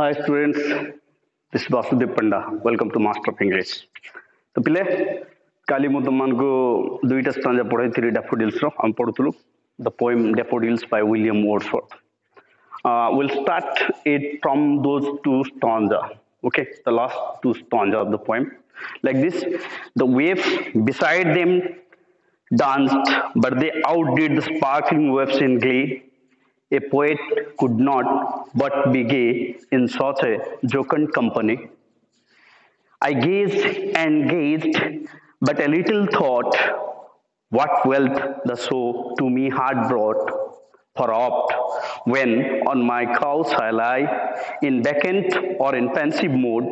Hi students, this is Vasudev Panda. Welcome to Master of English. तो पिले काली मु तुमको दुईटा स्टांजा पढ़ाई थी डैफोडिल्स रो हम पढ़ुतलु the poem daffodils by William Wordsworth. We'll start it from those two stanza. Okay, the last two stanza of the poem. Like this, the waves beside them danced, but they outdid the sparkling waves in glee. A poet could not but be gay in such a jocund company. I gazed and gazed, but a little thought what wealth the show to me had brought. For oft, when on my couch I lie, in vacant or in pensive mood,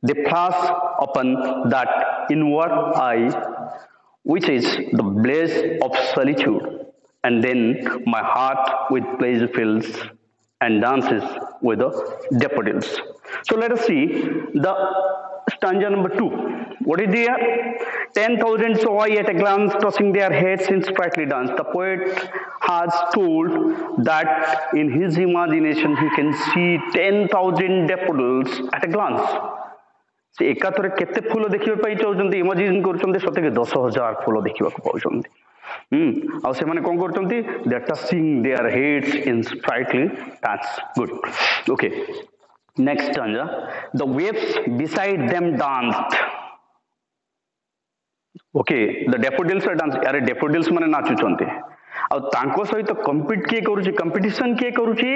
they flash upon that inward eye, which is the blaze of solitude. And then my heart with pleasure fills and dances with the daffodils. So let us see the stanza number 2. What is there? 10,000 saw at a glance, tossing their heads in sprightly dance. The poet has told that in his imagination he can see 10,000 daffodils at a glance. से एकाथरे केते फूल देखिबा पई चाहउछन्ती imagine करूछन्ती सते के 10,000 फूल देखिबा को पाउछन्ती आ से माने कोन करछन्ती they are touching their heads in sprightly that's good okay next stanza the waves beside them danced okay the daffodils are dance अरे डैफोडिल्स माने नाचुछन्ती आ तांको सहित कंपीट के करूची कंपटीशन के करूची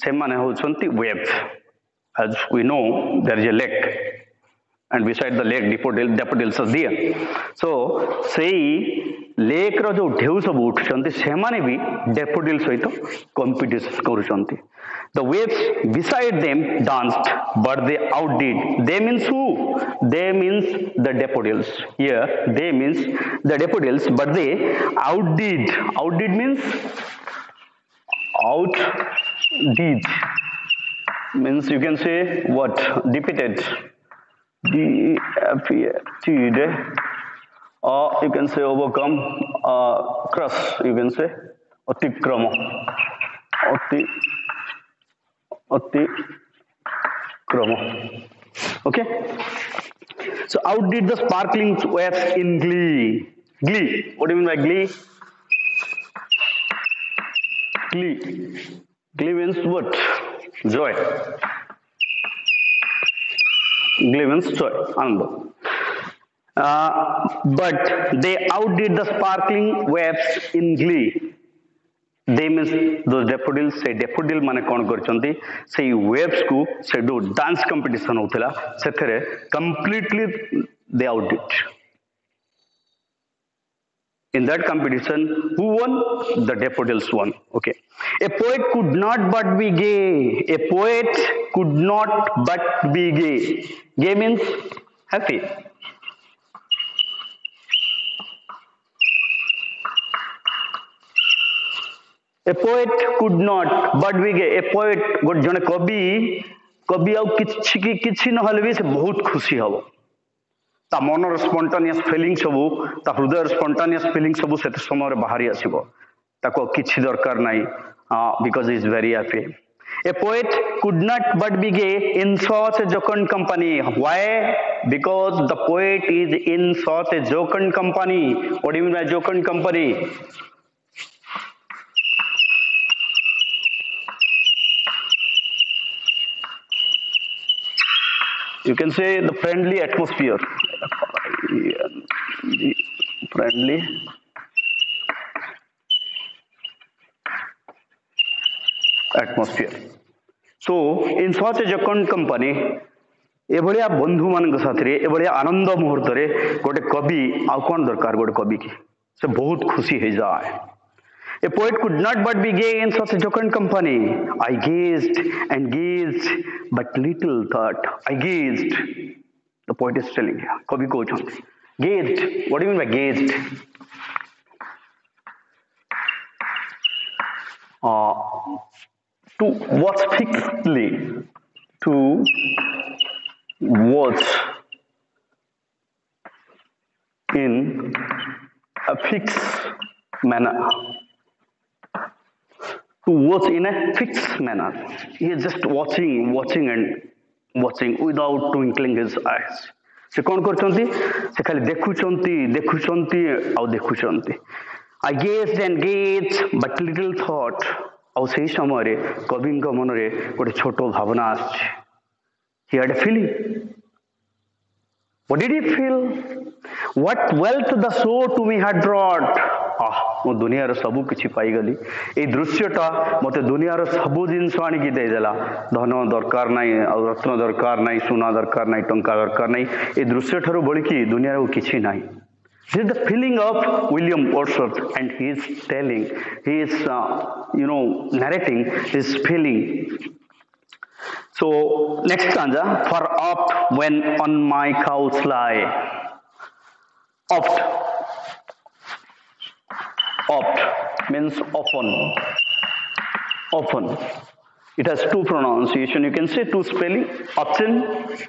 से माने होछन्ती wave as we know there is a lake and beside the lake daffodils are there so sei lake ro jo ढेउ सब उठुचंती से माने भी daffodils सहित competition करूचंती the waves beside them danced but they outdid they means who they means the daffodils here they means the daffodils but they outdid means outdid means you can say what defeated defeated or you can say overcome crush you can say atikrama okay so outdid the sparkling waves in glee what do you mean by glee means what joy glee means joy ananda but they outdid the sparkling waves in glee they means those daffodils say daffodil माने कोन करचंती से waves को से दो dance competition होतला सेथरे completely they outdid in that competition who won the daffodils won okay a poet could not but be gay gay means happy a poet could not but be gay a poet जने कवि आ किछि न हले भी से बहुत खुशी हबो ता मनर स्पॉन्टेनियस फीलिंग सबु ता हृदय स्पॉन्टेनियस फीलिंग सबु से समय बाहरी आसीबो ताको किछि दरकार नाही because he is very happy a poet could not but be gay in such a jocund company why because the poet is in such a jocund company what do you mean by jocund company you can say the friendly atmosphere friendly atmosphere so in such a jocund company ए भलिया बंधु मान साथी ए भलिया आनंद मुहूर्त रे गोटे कवि आ कोन दरकार गोटे कवि की से बहुत खुशी हो जाए A poet could not but be gay in such a jocund company. I gazed and gazed, but little thought. I gazed. The poet is telling here. Kavi ko chante. Gazed. What do you mean by gazed? To watch fixedly. To watch in a fixed manner. to watch in a fixed manner. He is just watching and watching without twinkling his eyes. ସେ କ'ଣ କରୁଛନ୍ତି? ସେ ଖାଲି ଦେଖୁଛନ୍ତି ଆଉ ଦେଖୁଛନ୍ତି. I gazed and gazed but little thought. ଆଉ ସେଇ ସମୟରେ କବିଙ୍କ ମନରେ ଗୋଟେ ଛୋଟ ଭାବନା ଆସିଛି. He had a feeling. What did he feel? What wealth the soul to me had brought. ମୁଁ ଦୁନିଆର ସବୁ କିଛି ପାଇଗଲି. ଏଇ ଦୃଶ୍ୟଟା ମୋତେ ଦୁନିଆର ସବୁ ଜିନିଷ ଆଣିକି ଦେଇଦେଲା. ଧନ ଦରକାର ନାହିଁ, ଆଉ ରତ୍ନ ଦରକାର ନାହିଁ, ସୁନା ଦରକାର ନାହିଁ, ଟଙ୍କା ଦରକାର ନାହିଁ. ଏଇ ଦୃଶ୍ୟଠାରୁ ବଳିକି ଦୁନିଆରେ ଆଉ କିଛି ନାହିଁ. This is the feeling of William Wordsworth, and he is telling, he is narrating his feeling. So next stanza, for oft when on my couch lie. Oft means often. It has two pronunciation. You can say two spelling. Often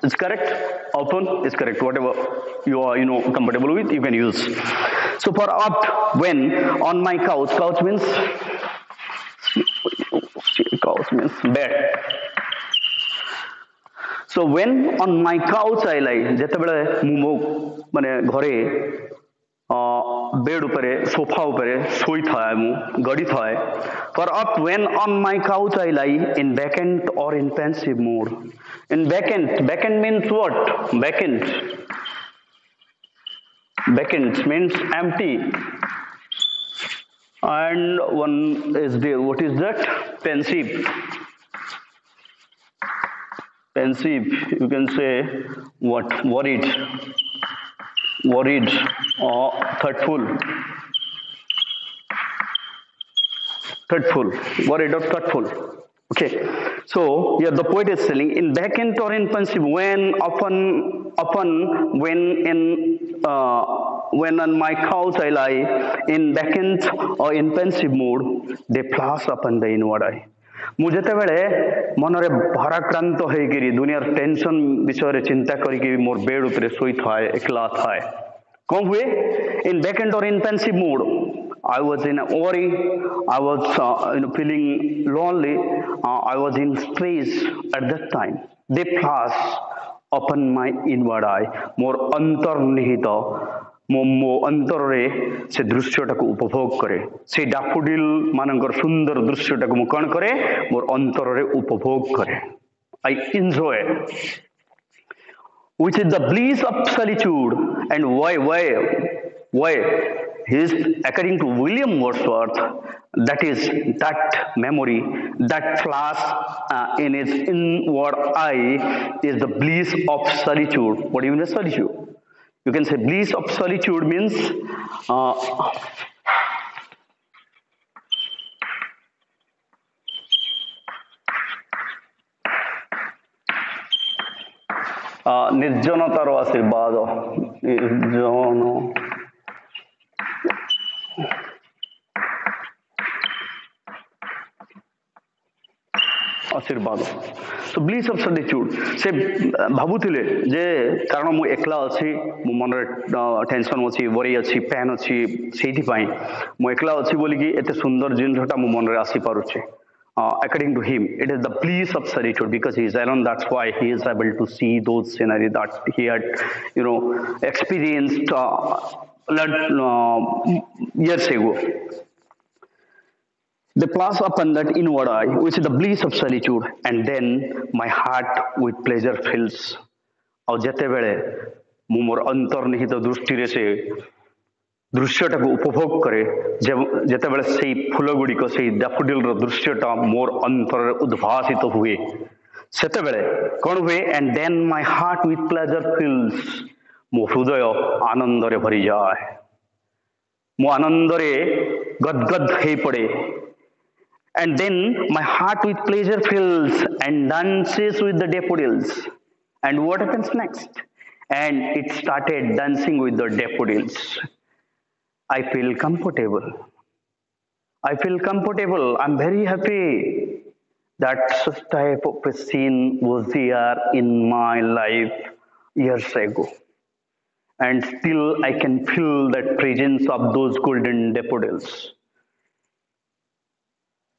is correct. Often is correct. Whatever you are comfortable with, you can use. So for oft when on my couch. Couch means bed. So when on my couch I lie, ଯେତେବେଳେ ମୁଁ ମାନେ ଘରେ bed ଉପରେ sofa ଉପରେ ଶୋଇଥାଏ, ମୁଁ ଗଡ଼ିଥାଏ. For oft when on my couch I lie in vacant or in pensive mood. In vacant means what? Vacant means empty. And one is there. What is that? Pensive. You can say what? Worried or thoughtful. Worried or thoughtful. Okay. So here the poet is telling in vacant or in pensive, when often when on my couch I lie in vacant or in pensive mood, they flash upon the inward eye. ମୁଁ ଯେତେବେଳେ ମନରେ ଭାରାକ୍ରାନ୍ତ ହେଇକିରି ଦୁନିଆର tension ବିଷୟରେ ଚିନ୍ତା କରିକି ମୋର ବେଡ୍ ଉପରେ ଶୋଇଥାଏ, ଏକଲା ଥାଏ, କ'ଣ ହୁଏ? In vacant or in pensive mood, I was in a worry, I was feeling lonely, I was in stress at that time. They flash upon my inward eye. ମୋର ଅନ୍ତର୍ନିହିତ ମୋ ଅନ୍ତରରେ ସେ ଦୃଶ୍ୟଟାକୁ ଉପଭୋଗ କରେ. ସେ ଡାଫୋଡିଲ ମାନଙ୍କର ସୁନ୍ଦର ଦୃଶ୍ୟଟାକୁ ମୁଁ କ'ଣ କରେ? ମୋର ଅନ୍ତରରେ ଉପଭୋଗ କରେ. I enjoy, which is the bliss of solitude. And why? His, according to William Wordsworth, that is that memory, that flash in his inward eye is the bliss of solitude. What do you mean by solitude? You can say bliss of solitude means ନିର୍ଜନତାର ଆଶୀର୍ବାଦ. ଆଶୀର୍ବାଦ. So bliss of solitude. ସେ ଭାବୁଥିଲେ ଯେ କାରଣ ମୁଁ ଏକଲା ଅଛି, ମୋ ମନରେ ଟେନସନ୍ ଅଛି, worry ଅଛି, ପେନ୍ ଅଛି, ସେଇଥିପାଇଁ ମୁଁ ଏକଲା ଅଛି ବୋଲିକି ଏତେ ସୁନ୍ଦର ଜିନିଷଟା ମୋ ମନରେ ଆସିପାରୁଛି. According to him, it is the bliss of solitude because he is alone. That's why he is able to see those scenery that he had, experienced years ago. They pass upon that inward eye, which is the bliss of solitude, and then my heart with pleasure fills. ଆଉ ଯେତେବେଳେ ମୁଁ ମୋର ଅନ୍ତର୍ନିହିତ ଦୃଷ୍ଟିରେ ସେ ଦୃଶ୍ୟଟାକୁ ଉପଭୋଗ କରେ, ଯେତେବେଳେ ସେଇ ଫୁଲ ଗୁଡ଼ିକ, ସେଇ ଡାଫୋଡିଲର ଦୃଶ୍ୟଟା ମୋର ଅନ୍ତରରେ ଉଦ୍ଭାସିତ ହୁଏ, ସେତେବେଳେ କ'ଣ ହୁଏ? And then my heart with pleasure fills. ମୋ ହୃଦୟ ଆନନ୍ଦରେ ଭରିଯାଏ, ମୁଁ ଆନନ୍ଦରେ ଗଦଗଦ ହେଇପଡ଼େ. And then my heart with pleasure fills and dances with the daffodils. And what happens next? And it started dancing with the daffodils. I feel comfortable. I'm very happy that such type of a scene was there in my life years ago. And still I can feel that presence of those golden daffodils.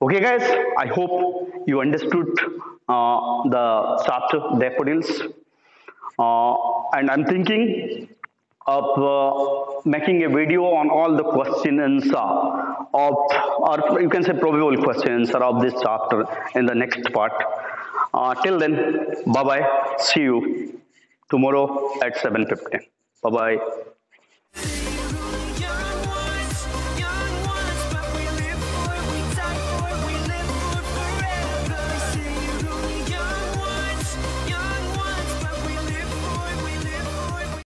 Okay, guys, I hope you understood the chapter daffodils. And I'm thinking of making a video on all the questions of, or you can say probable questions of this chapter in the next part. Till then, bye bye. See you tomorrow at 7:15. Bye bye.